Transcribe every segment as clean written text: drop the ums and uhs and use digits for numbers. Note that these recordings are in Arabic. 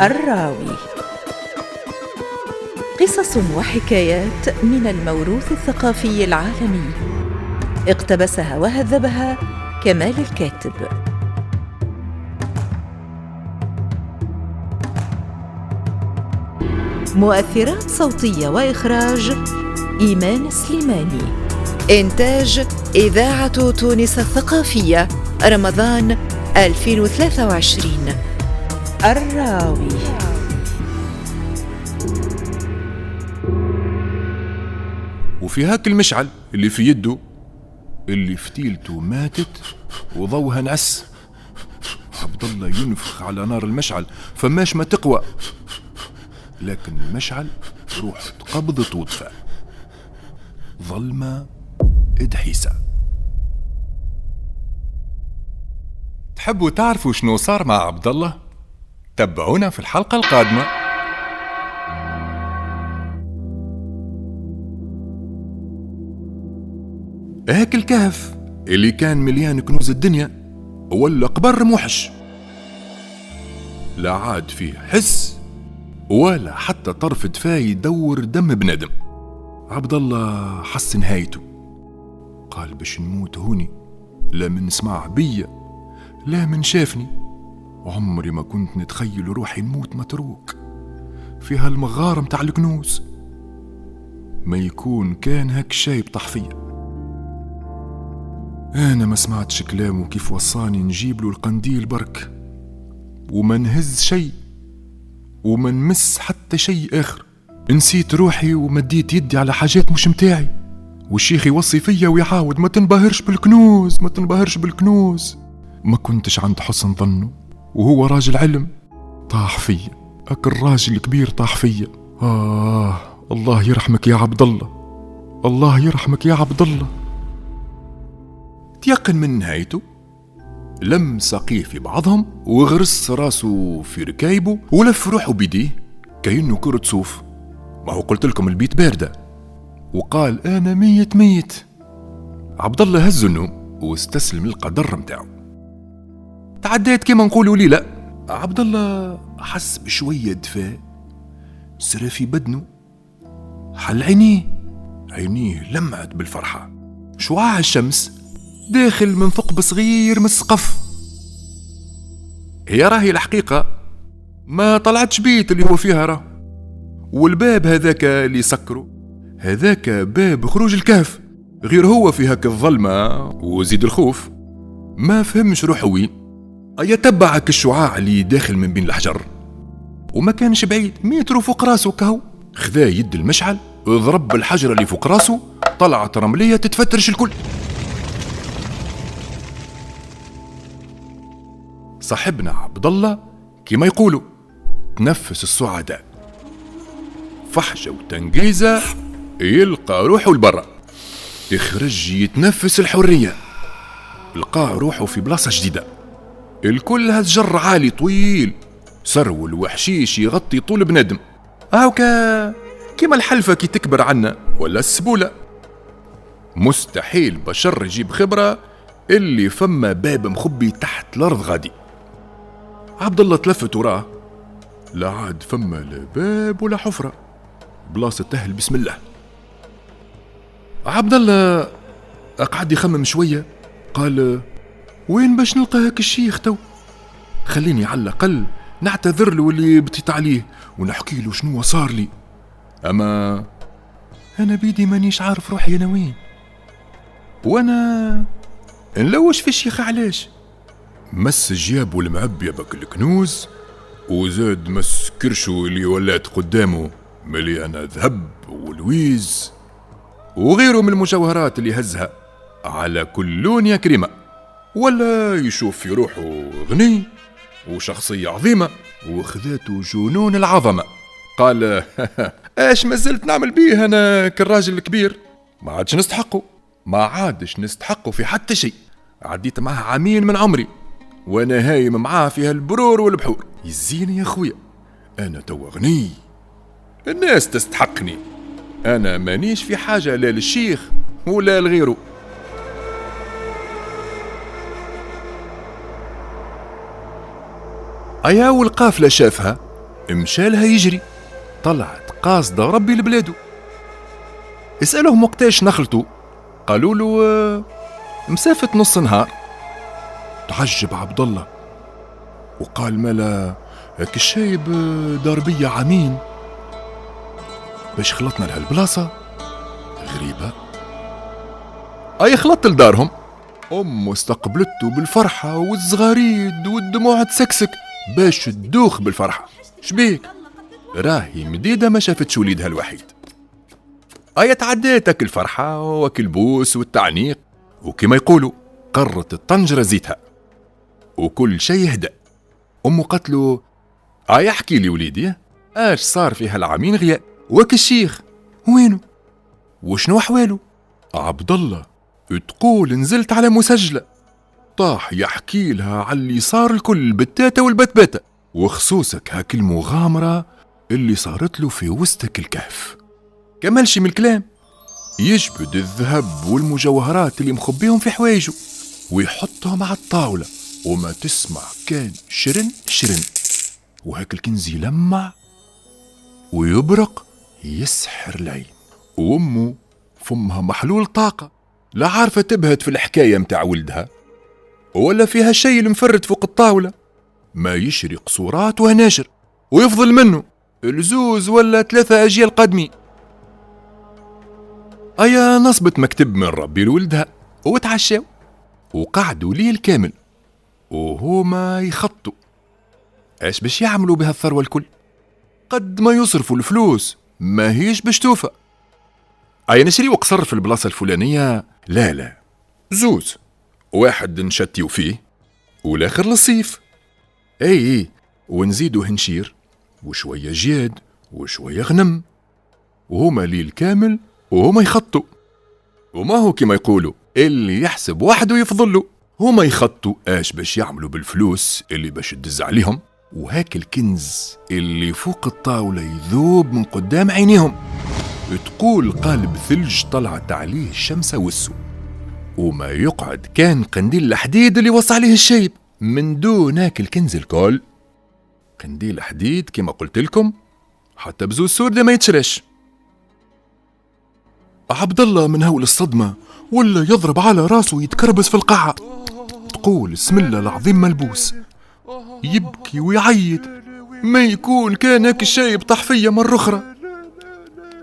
الراوي قصص وحكايات من الموروث الثقافي العالمي، اقتبسها وهذبها كمال الكاتب. مؤثرات صوتية وإخراج إيمان سليماني. إنتاج إذاعة تونس الثقافية، رمضان 2023. الراوي. وفي هاك المشعل اللي في يده، اللي فتيلته ماتت وضوها نعس، عبد الله ينفخ على نار المشعل فماش ما تقوى، لكن المشعل روح تقبضت وطفى. ظلمة إدحيسة. تحبوا تعرفوا شنو صار مع عبد الله؟ تابعونا في الحلقة القادمة. هاك الكهف اللي كان مليان كنوز الدنيا ولا قبر موحش، لا عاد فيه حس ولا حتى طرف دفاي يدور دم بنادم. عبد الله حس نهايته، قال باش نموت هوني، لا من سمع بيا لا من شافني. عمري ما كنت نتخيل روحي نموت متروك في هالمغارة متاع الكنوز. ما يكون كان هاك شايب طاح فيا. انا ما سمعتش كلامه كيف وصاني نجيب له القنديل برك، وما نهز شيء وما نمس حتى شيء اخر. نسيت روحي ومديت يدي على حاجات مش متاعي، والشيخ يوصي فيا ويعاود ما تنبهرش بالكنوز ما تنبهرش بالكنوز. ما كنتش عند حسن ظنه، وهو راجل علم. طاح فيا هاك الراجل الكبير، طاح فيا. الله يرحمك يا عبد الله، الله يرحمك يا عبد الله. تيقن من نهايته، لم ساقيه في بعضهم وغرس راسه في ركايبه ولف روحه بيديه كأنه كرة صوف. ما هو قلت لكم البيت باردة. وقال أنا ميت. عبد الله هز النوم واستسلم للقدر متاعه. تعديت كما نقولوا لي لا. عبد الله حس بشوية دفاء سرى في بدنه، حل عينيه لمعت بالفرحة. شعاع الشمس داخل من ثقب صغير من السقف. هي راهي الحقيقة ما طلعتش بيت اللي هو فيها راه، والباب هذاك اللي سكره هذاك باب خروج الكهف، غير هو في هاك الظلمة وزيد الخوف ما فهمش روحه وين. يتبعك الشعاع اللي داخل من بين الحجر، وما كانش بعيد 100 متر فوق راسه كهو. خذا يد المشعل ضرب بالحجر اللي فوق راسه، طلعت رملية تتفترش الكل. صاحبنا عبد الله كما يقولوا تنفس السعداء، فحشة وتنقيزة يلقى روحه لبرا، يخرج يتنفس الحرية، لقى روحه في بلاصة جديدة. الكل هز جر عالي طويل، سرول وحشيش يغطي طول بنادم، كيما الحلفة كي تكبر عنا ولا السبولة. مستحيل بشر يجيب خبرة اللي فما باب مخبي تحت الأرض غادي. عبد الله تلفت وراه، لا عاد فما لا باب ولا حفرة، بلاصة أهل بسم الله. عبد الله قعد يخمم شوية، قال وين باش نلقى هاك الشيخ تو؟ خليني على الأقل نعتذر له اللي بتيت عليه ونحكي له شنو صار لي. أما أنا بيدي مانيش عارف روحي أنا وين، وأنا نلوش في الشيخ. علاش؟ مس جيابه المعبية بك الكنوز، وزاد مس كرشو اللي ولات قدامه مليانة ذهب ولويز وغيره من المجوهرات اللي هزها على كل لون يا كريمة. ولا يشوف في روحه غني وشخصية عظيمة، وخذاته جنون العظمة. قال ايش ما زلت نعمل بيه انا كالراجل الكبير؟ ما عادش نستحقه في حتى شيء. عديت معه عامين من عمري وانا هايم معاه في هالبرور والبحور. يزيني يا خويا، انا توا غني الناس تستحقني، أنا مانيش في حاجة لا للشيخ ولا لغيره. أيا والقافلة شافها مشالها يجري، طلعت قاصدة ربي لبلادو. اسألهم وقتاش نخلطوا، قالوا له مسافة نص نهار. تعجب عبد الله وقال ملا هاك الشايب دار بيا عامين باش خلطنا لهالبلاصة غريبة. أي خلطت لدارهم، أمه استقبلته بالفرحة والزغاريد والدموع تسكسك باش تدوخ بالفرحة. شبيك؟ راهي مديدة ما شافتش وليدها الوحيد. أي تعديتك الفرحة وكل بوس والتعنيق، وكما يقولوا قرت الطنجرة زيتها وكل شيء هدأ. أمه قتله أي احكي لي وليدي اش صار في هالعامين غياب، وك الشيخ وينه وشنو أحواله؟ عبد الله تقول نزلت على مسجلة، طاح يحكي لها على اللي صار الكل البتاتة والبتباتة، وخصوصك هاك المغامرة اللي صارت له في وسطك الكهف. كملش من الكلام، يجبد الذهب والمجوهرات اللي مخبيهم في حوايجه ويحطهم على الطاولة، وما تسمع كان شرن شرن، وهاك الكنز يلمع ويبرق يسحر العين. وأمه فمها محلول طاقة، لا عارفة تبهت في الحكاية متاع ولدها ولا فيها شيء المفرد فوق الطاولة، ما يشرق صورات وهناشر ويفضل منه الزوز ولا 3 أجيال قادمين. أيا نصبت مكتب من ربي لولدها وتعشاو وقعدوا ليل كامل وهما يخطوا ايش باش يعملوا بها الثروة الكل. قد ما يصرفوا الفلوس ما هيش باش توفى. أي نشري وقصر في البلاصة الفلانية، لا زوز، واحد نشتيو فيه والآخر للصيف، اي ونزيدو هنشير وشوية جياد وشوية غنم، وهما ليل كامل وهما يخطوا. وما هو كما يقولوا اللي يحسب وحده يفضله، هما يخطوا اش باش يعملوا بالفلوس اللي باش تدز عليهم، وهاك الكنز اللي فوق الطاولة يذوب من قدام عينيهم. تقول قالب ثلج طلعت عليه الشمس والسو، وما يقعد كان قنديل الحديد اللي وصى عليه الشيب من دون هاك الكنز الكل. قنديل حديد كما قلت لكم، حتى بزوز سود ما يتشرش. عبد الله من هول الصدمة ولا يضرب على راسه يتكربس في القاعة. تقول اسم الله العظيم ملبوس، يبكي ويعيط، ما يكون كان هاك الشايب طاح فيا مرة أخرى.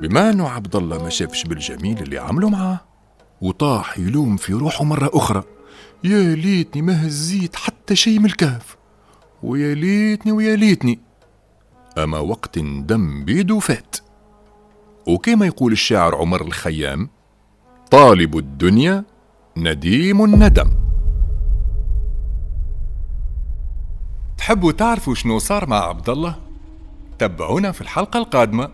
بما أنه عبد الله ما شافش بالجميل اللي عمله معاه، وطاح يلوم في روحه مرة أخرى، يا ليتني ما هزيت حتى شيء من الكهف، ويا ليتني. أما وقت دم بيدو فات. وكما يقول الشاعر عمر الخيام، طالب الدنيا نديم الندم. تحبوا تعرفوا شنو صار مع عبد الله؟ تابعونا في الحلقة القادمة.